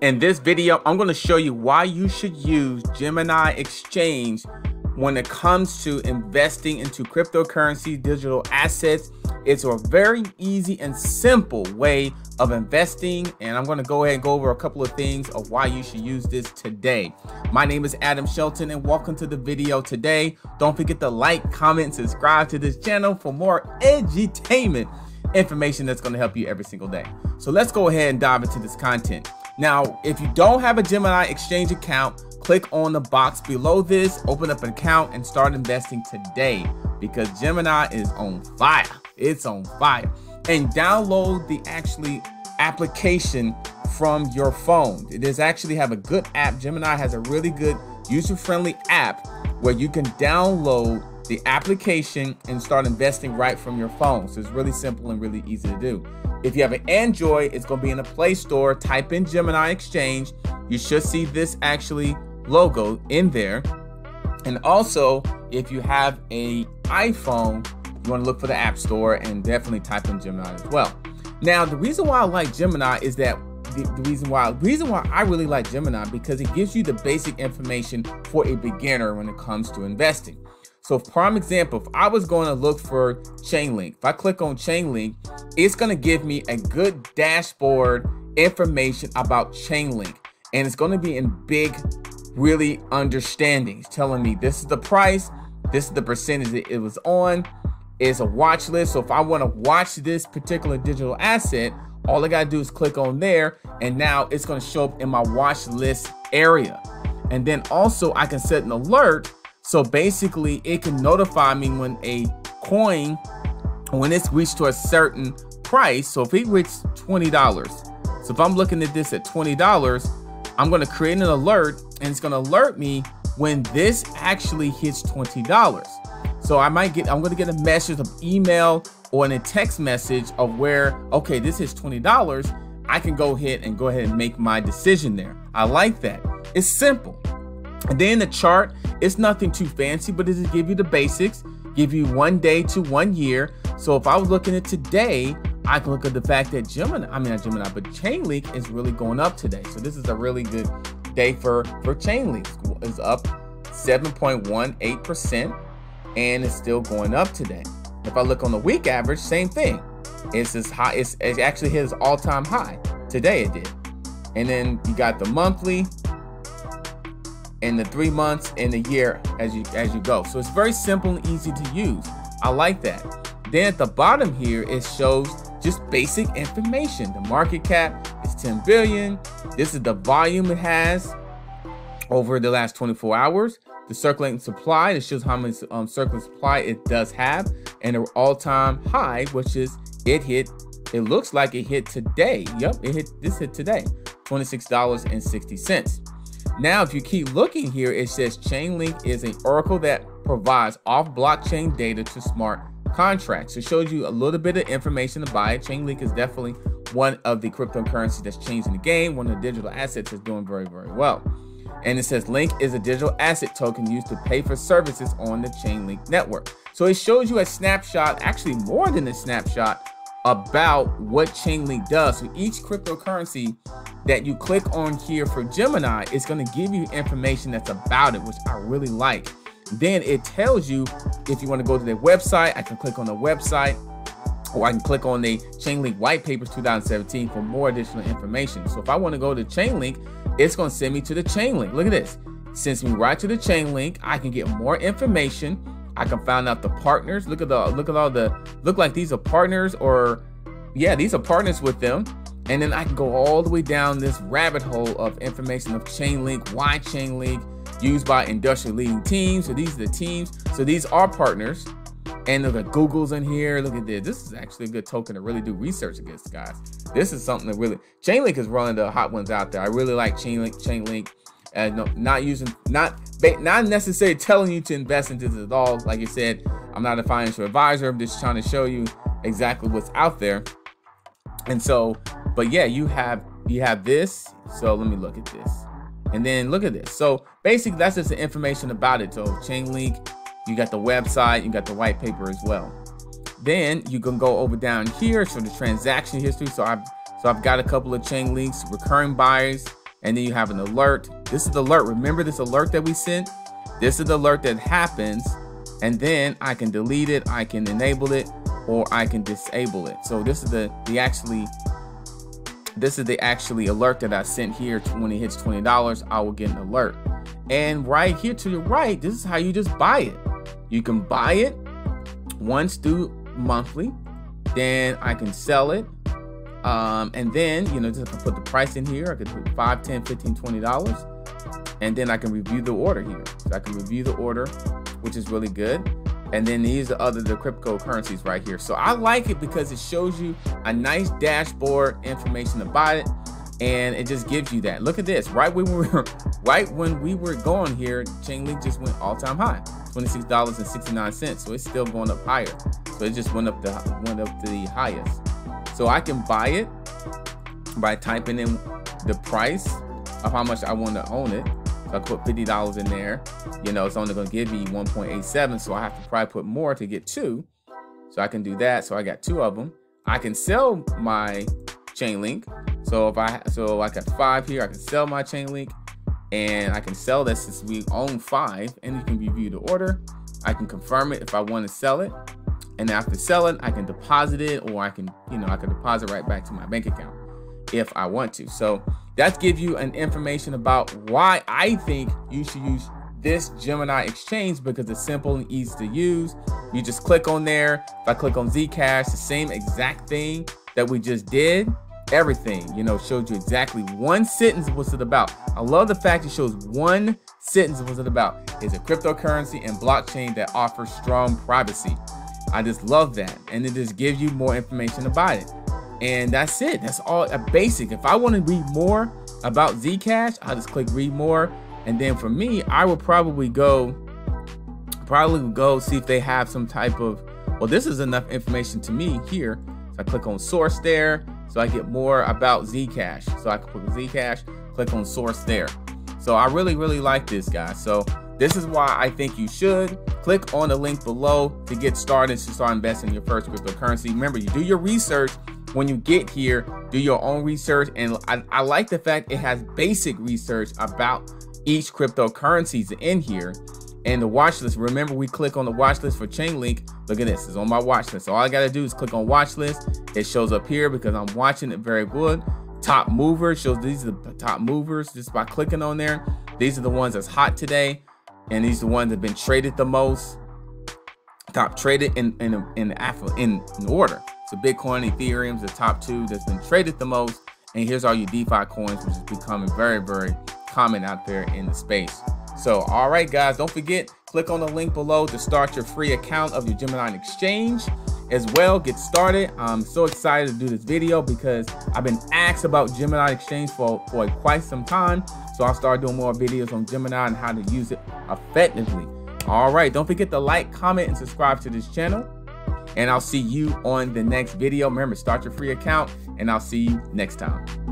In this video, I'm going to show you why you should use Gemini Exchange when it comes to investing into cryptocurrency, digital assets. It's a very easy and simple way of investing, and I'm going to go ahead and go over a couple of things of why you should use this today. My name is Shelton, and welcome to the video today. Don't forget to like, comment, and subscribe to this channel for more edutainment information that's going to help you every single day. So let's go ahead and dive into this content. Now, if you don't have a Gemini Exchange account, click on the box below this, open up an account, and start investing today because Gemini is on fire. It's on fire. And download the application from your phone. It does actually have a good app. Gemini has a really good user-friendly app where you can download the application and start investing right from your phone. So it's really simple and really easy to do. If you have an Android, it's going to be in the Play Store. Type in Gemini Exchange. You should see this logo in there. And also, if you have an iPhone, you want to look for the App Store and definitely type in Gemini as well. Now, the reason why I like Gemini is that the reason why I really like Gemini because it gives you the basic information for a beginner when it comes to investing. So prime example, if I was going to look for Chainlink, if I click on Chainlink, it's going to give me a good dashboard information about Chainlink. And it's going to be in big, really understandings, telling me this is the price, this is the percentage that it was on, it's a watch list. So if I want to watch this particular digital asset, all I got to do is click on there. And now it's going to show up in my watch list area. And then also I can set an alert. So basically it can notify me when a coin, when it's reached to a certain price. So if it reached $20, so if I'm looking at this at $20, I'm going to create an alert and it's going to alert me when this actually hits $20. So I'm going to get a message of email or in a text message of where, okay, this is $20. I can go ahead and make my decision there. I like that. It's simple. And then the chart, it's nothing too fancy, but it just give you the basics, give you 1 day to 1 year. So if I was looking at today, I can look at the fact that Chainlink is really going up today. So this is a really good day for Chainlink. It's up 7.18% and it's still going up today. If I look on the week average, same thing. It's as high, it actually hit its all-time high. Today it did. And then you got the monthly, in the 3 months and the year as you go. So it's very simple and easy to use. I like that. Then at the bottom here, it shows just basic information. The market cap is 10 billion. This is the volume it has over the last 24 hours. The circulating supply, it shows how many circulating supply it does have. And an all-time high, which is it looks like it hit today. Yep, this hit today, $26.60. Now, if you keep looking here, it says Chainlink is an oracle that provides off-blockchain data to smart contracts. It shows you a little bit of information about it. Chainlink is definitely one of the cryptocurrencies that's changing the game. One of the digital assets that's doing very, very well. And it says Link is a digital asset token used to pay for services on the Chainlink network. So it shows you a snapshot, actually more than a snapshot, about what Chainlink does. So each cryptocurrency that you click on here for Gemini is going to give you information that's about it, which I really like. Then it tells you if you want to go to their website, I can click on the website, or I can click on the Chainlink White Papers 2017 for more additional information. So if I want to go to Chainlink, it's going to send me to the Chainlink. Look at this. It sends me right to the Chainlink. I can get more information. I can find out the partners. Look like these are partners, or yeah, these are partners with them. And then I can go all the way down this rabbit hole of information of Chainlink, why Chainlink, used by industrial leading teams. So these are the teams. So these are partners. And look at Google's in here. Look at this. This is actually a good token to really do research against, guys. This is something that really, Chainlink is one of the hot ones out there. I really like Chainlink. No, not necessarily telling you to invest into this at all. Like I said, I'm not a financial advisor. I'm just trying to show you exactly what's out there. And so, but yeah, you have this. So let me look at this. And then look at this. So basically that's just the information about it. So Chainlink, you got the website, you got the white paper as well. Then you can go over down here, show the transaction history. So I've got a couple of Chainlinks, recurring buyers, And then you have an alert. This is the alert. Remember this alert that we sent? This is the alert that happens. And then I can delete it, I can enable it, or I can disable it. So this is the actually alert that I sent here. When it hits $20, I will get an alert. And right here to the right, this is how you just buy it. You can buy it once through monthly. Then I can sell it. And then, you know, just put the price in here. I could put $5, $10, $15, $20. And then I can review the order here. So I can review the order, which is really good. And then these are the cryptocurrencies right here. So I like it because it shows you a nice dashboard information about it. And it just gives you that. Look at this. Right when we were going here, Chainlink just went all-time high, $26.69. So it's still going up higher. So it just went up the highest. So I can buy it by typing in the price of how much I want to own it. So I put $50 in there. You know, it's only going to give me 1.87. So I have to probably put more to get 2. So I can do that. So I got 2 of them. I can sell my Chainlink. So if I got 5 here, I can sell my Chainlink, and I can sell this since we own 5. And you can review the order. I can confirm it if I want to sell it. And after selling, I can deposit it, or I can deposit right back to my bank account if I want to. So that gives you an information about why I think you should use this Gemini exchange, because it's simple and easy to use. You just click on there. If I click on Zcash, the same exact thing that we just did, everything, you know, showed you exactly one sentence what's it about. I love the fact it shows one sentence what's it about. It's a cryptocurrency and blockchain that offers strong privacy. I just love that. And it just gives you more information about it. And that's it. That's all a basic. If I want to read more about Zcash, I'll just click read more. And then for me, I will probably go see if they have some type of, well, this is enough information to me here. So I click on source there. So I get more about Zcash. So I can click Zcash, click on source there. So I really, really like this, guys. So this is why I think you should click on the link below to get started, to start investing in your first cryptocurrency. Remember, you do your research when you get here, do your own research. And I like the fact it has basic research about each cryptocurrencies in here. And the watch list, remember we click on the watch list for Chainlink. Look at this, it's on my watch list. So all I gotta do is click on watch list. It shows up here because I'm watching it very good. Top movers shows these are the top movers just by clicking on there. These are the ones that's hot today. And these are the ones that have been traded the most. Top traded in order. So Bitcoin, Ethereum, the top 2 that's been traded the most. And here's all your DeFi coins, which is becoming very, very common out there in the space. So, all right, guys, don't forget, click on the link below to start your free account of your Gemini exchange as well. Get started. I'm so excited to do this video because I've been asked about Gemini exchange for quite some time. So I'll start doing more videos on Gemini and how to use it effectively. All right, don't forget to like, comment, and subscribe to this channel. And I'll see you on the next video. Remember, start your free account, and I'll see you next time.